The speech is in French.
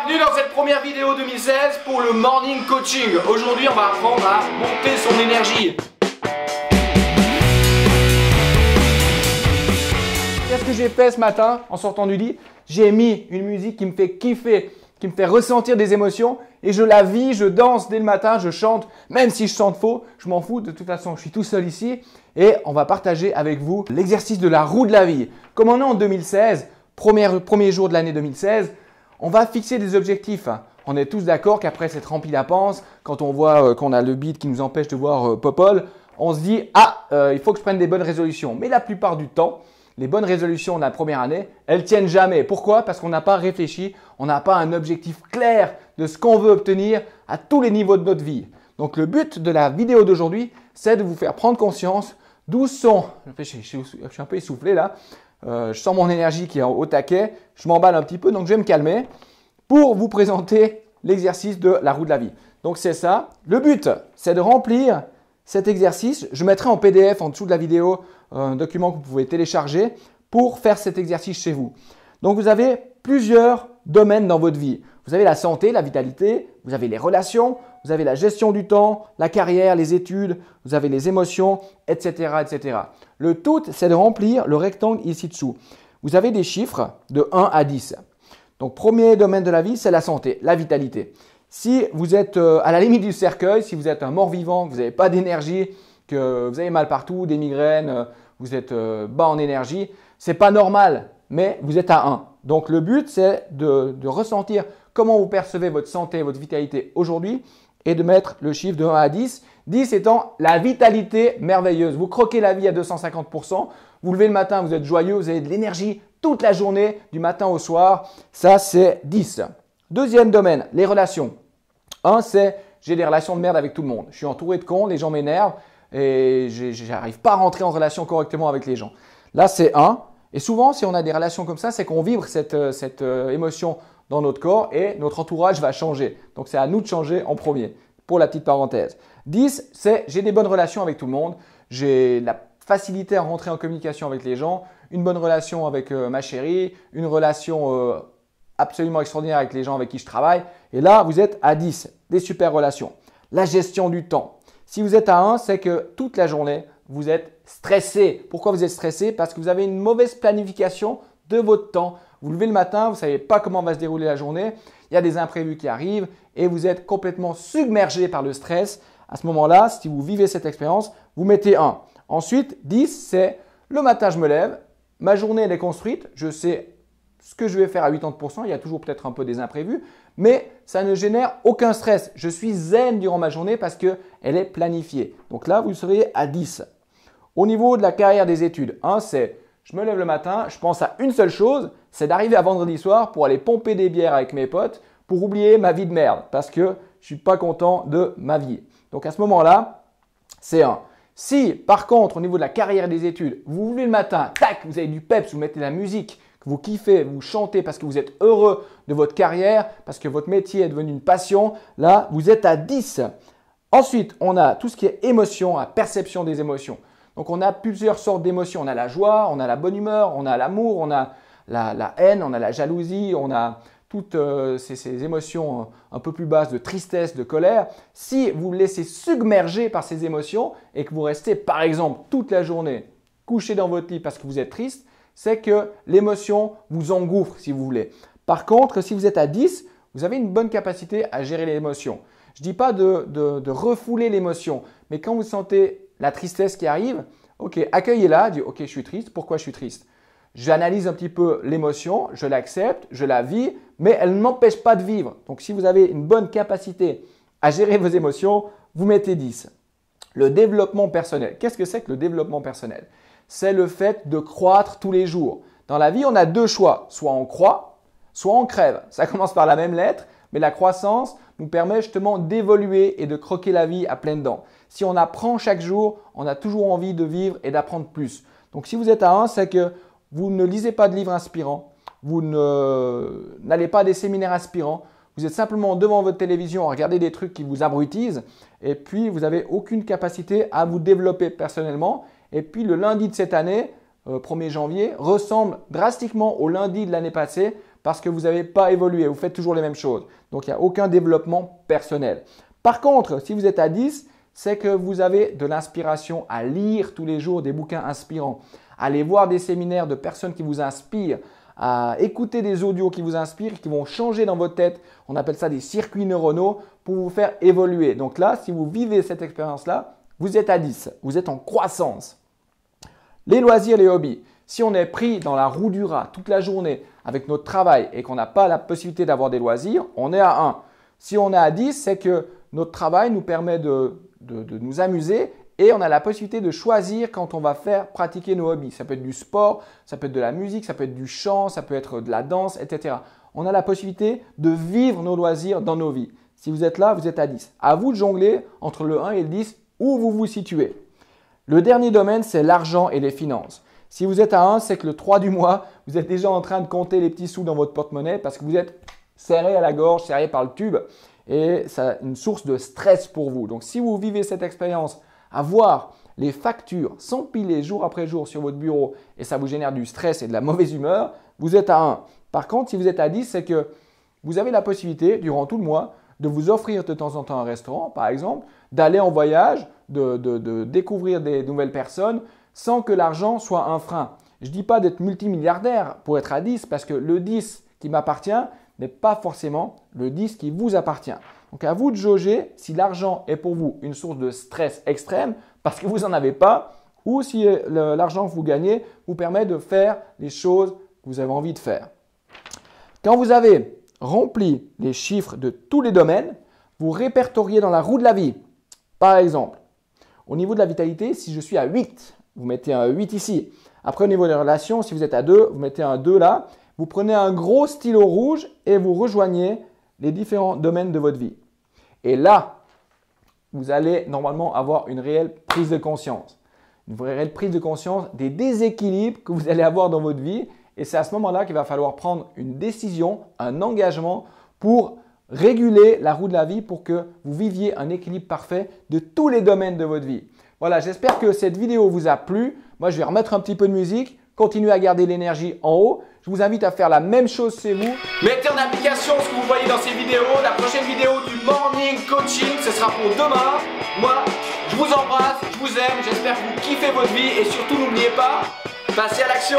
Bienvenue dans cette première vidéo 2016 pour le morning coaching. Aujourd'hui, on va apprendre à monter son énergie. Qu'est-ce que j'ai fait ce matin en sortant du lit? J'ai mis une musique qui me fait kiffer, qui me fait ressentir des émotions et je la vis, je danse dès le matin, je chante. Même si je chante faux, je m'en fous. De toute façon, je suis tout seul ici et on va partager avec vous l'exercice de la roue de la vie. Comme on est en 2016, premier jour de l'année 2016, on va fixer des objectifs. On est tous d'accord qu'après cette remplie la panse, quand on voit qu'on a le beat qui nous empêche de voir Popol, on se dit « Ah, il faut que je prenne des bonnes résolutions ». Mais la plupart du temps, les bonnes résolutions de la première année, elles tiennent jamais. Pourquoi? Parce qu'on n'a pas réfléchi, on n'a pas un objectif clair de ce qu'on veut obtenir à tous les niveaux de notre vie. Donc le but de la vidéo d'aujourd'hui, c'est de vous faire prendre conscience d'où sont… Je suis un peu essoufflé là. Je sens mon énergie qui est au taquet, je m'emballe un petit peu, donc je vais me calmer pour vous présenter l'exercice de la roue de la vie. Donc c'est ça. Le but, c'est de remplir cet exercice. Je mettrai en PDF en dessous de la vidéo un document que vous pouvez télécharger pour faire cet exercice chez vous. Donc vous avez plusieurs domaines dans votre vie. Vous avez la santé, la vitalité, vous avez les relations, vous avez la gestion du temps, la carrière, les études, vous avez les émotions, etc. etc. Le tout, c'est de remplir le rectangle ici dessous. Vous avez des chiffres de 1 à 10. Donc, premier domaine de la vie, c'est la santé, la vitalité. Si vous êtes à la limite du cercueil, si vous êtes un mort-vivant, que vous n'avez pas d'énergie, que vous avez mal partout, des migraines, vous êtes bas en énergie, ce n'est pas normal, mais vous êtes à 1. Donc, le but, c'est de ressentir comment vous percevez votre santé, votre vitalité aujourd'hui et de mettre le chiffre de 1 à 10. 10 étant la vitalité merveilleuse. Vous croquez la vie à 250%. Vous levez le matin, vous êtes joyeux, vous avez de l'énergie toute la journée, du matin au soir. Ça, c'est 10. Deuxième domaine, les relations. 1, c'est j'ai des relations de merde avec tout le monde. Je suis entouré de cons, les gens m'énervent et je n'arrive pas à rentrer en relation correctement avec les gens. Là, c'est 1. Et souvent, si on a des relations comme ça, c'est qu'on vibre cette émotion dans notre corps et notre entourage va changer. Donc, c'est à nous de changer en premier, pour la petite parenthèse. 10, c'est j'ai des bonnes relations avec tout le monde, j'ai la facilité à rentrer en communication avec les gens, une bonne relation avec ma chérie, une relation absolument extraordinaire avec les gens avec qui je travaille. Et là, vous êtes à 10, des super relations. La gestion du temps. Si vous êtes à 1, c'est que toute la journée, vous êtes stressé. Pourquoi vous êtes stressé? Parce que vous avez une mauvaise planification de votre temps. Vous levez le matin, vous ne savez pas comment va se dérouler la journée, il y a des imprévus qui arrivent et vous êtes complètement submergé par le stress. À ce moment-là, si vous vivez cette expérience, vous mettez 1. Ensuite, 10, c'est le matin, je me lève, ma journée elle est construite, je sais ce que je vais faire à 80%, il y a toujours peut-être un peu des imprévus, mais ça ne génère aucun stress. Je suis zen durant ma journée parce qu'elle est planifiée. Donc là, vous serez à 10. Au niveau de la carrière des études, 1, c'est je me lève le matin, je pense à une seule chose, c'est d'arriver à vendredi soir pour aller pomper des bières avec mes potes pour oublier ma vie de merde parce que je ne suis pas content de ma vie. Donc à ce moment-là, c'est 1. Si par contre au niveau de la carrière des études, vous vous levez le matin, tac, vous avez du peps, vous mettez de la musique, que vous kiffez, vous chantez parce que vous êtes heureux de votre carrière, parce que votre métier est devenu une passion, là vous êtes à 10. Ensuite, on a tout ce qui est émotion, la perception des émotions. Donc, on a plusieurs sortes d'émotions. On a la joie, on a la bonne humeur, on a l'amour, on a la haine, on a la jalousie, on a toutes ces émotions un peu plus basses de tristesse, de colère. Si vous vous laissez submerger par ces émotions et que vous restez, par exemple, toute la journée couché dans votre lit parce que vous êtes triste, c'est que l'émotion vous engouffre, si vous voulez. Par contre, si vous êtes à 10, vous avez une bonne capacité à gérer l'émotion. Je ne dis pas de refouler l'émotion, mais quand vous sentez la tristesse qui arrive, ok, accueillez-la, dites ok, je suis triste, pourquoi je suis triste? J'analyse un petit peu l'émotion, je l'accepte, je la vis, mais elle ne m'empêche pas de vivre. Donc, si vous avez une bonne capacité à gérer vos émotions, vous mettez 10. Le développement personnel. Qu'est-ce que c'est que le développement personnel? C'est le fait de croître tous les jours. Dans la vie, on a deux choix. Soit on croît, soit on crève. Ça commence par la même lettre, mais la croissance nous permet justement d'évoluer et de croquer la vie à pleines dents. Si on apprend chaque jour, on a toujours envie de vivre et d'apprendre plus. Donc, si vous êtes à 1, c'est que vous ne lisez pas de livres inspirants, vous n'allez pas à des séminaires inspirants, vous êtes simplement devant votre télévision à regarder des trucs qui vous abrutisent et puis vous n'avez aucune capacité à vous développer personnellement. Et puis, le lundi de cette année, 1er janvier, ressemble drastiquement au lundi de l'année passée parce que vous n'avez pas évolué, vous faites toujours les mêmes choses. Donc, il n'y a aucun développement personnel. Par contre, si vous êtes à 10, c'est que vous avez de l'inspiration à lire tous les jours des bouquins inspirants, à aller voir des séminaires de personnes qui vous inspirent, à écouter des audios qui vous inspirent, qui vont changer dans votre tête. On appelle ça des circuits neuronaux pour vous faire évoluer. Donc là, si vous vivez cette expérience-là, vous êtes à 10, vous êtes en croissance. Les loisirs, les hobbies. Si on est pris dans la roue du rat toute la journée avec notre travail et qu'on n'a pas la possibilité d'avoir des loisirs, on est à 1. Si on est à 10, c'est que notre travail nous permet de nous amuser et on a la possibilité de choisir quand on va pratiquer nos hobbies. Ça peut être du sport, ça peut être de la musique, ça peut être du chant, ça peut être de la danse, etc. On a la possibilité de vivre nos loisirs dans nos vies. Si vous êtes là, vous êtes à 10. À vous de jongler entre le 1 et le 10 où vous vous situez. Le dernier domaine, c'est l'argent et les finances. Si vous êtes à 1, c'est que le 3 du mois, vous êtes déjà en train de compter les petits sous dans votre porte-monnaie parce que vous êtes serré à la gorge, serré par le tube et c'est une source de stress pour vous. Donc, si vous vivez cette expérience à voir les factures s'empiler jour après jour sur votre bureau et ça vous génère du stress et de la mauvaise humeur, vous êtes à 1. Par contre, si vous êtes à 10, c'est que vous avez la possibilité durant tout le mois de vous offrir de temps en temps un restaurant, par exemple, d'aller en voyage, de découvrir des nouvelles personnes sans que l'argent soit un frein. Je ne dis pas d'être multimilliardaire pour être à 10 parce que le 10 qui m'appartient n'est pas forcément le 10 qui vous appartient. Donc à vous de jauger si l'argent est pour vous une source de stress extrême parce que vous n'en avez pas ou si l'argent que vous gagnez vous permet de faire les choses que vous avez envie de faire. Quand vous avez rempli les chiffres de tous les domaines, vous répertoriez dans la roue de la vie. Par exemple, au niveau de la vitalité, si je suis à 8, vous mettez un 8 ici. Après, au niveau des relations, si vous êtes à 2, vous mettez un 2 là. Vous prenez un gros stylo rouge et vous rejoignez les différents domaines de votre vie. Et là, vous allez normalement avoir une réelle prise de conscience. Une réelle prise de conscience des déséquilibres que vous allez avoir dans votre vie. Et c'est à ce moment-là qu'il va falloir prendre une décision, un engagement pour réguler la roue de la vie pour que vous viviez un équilibre parfait de tous les domaines de votre vie. Voilà, j'espère que cette vidéo vous a plu. Moi, je vais remettre un petit peu de musique. Continuez à garder l'énergie en haut. Je vous invite à faire la même chose chez vous. Mettez en application ce que vous voyez dans ces vidéos. La prochaine vidéo du Morning Coaching, ce sera pour demain. Moi, je vous embrasse, je vous aime. J'espère que vous kiffez votre vie et surtout, n'oubliez pas, passez à l'action.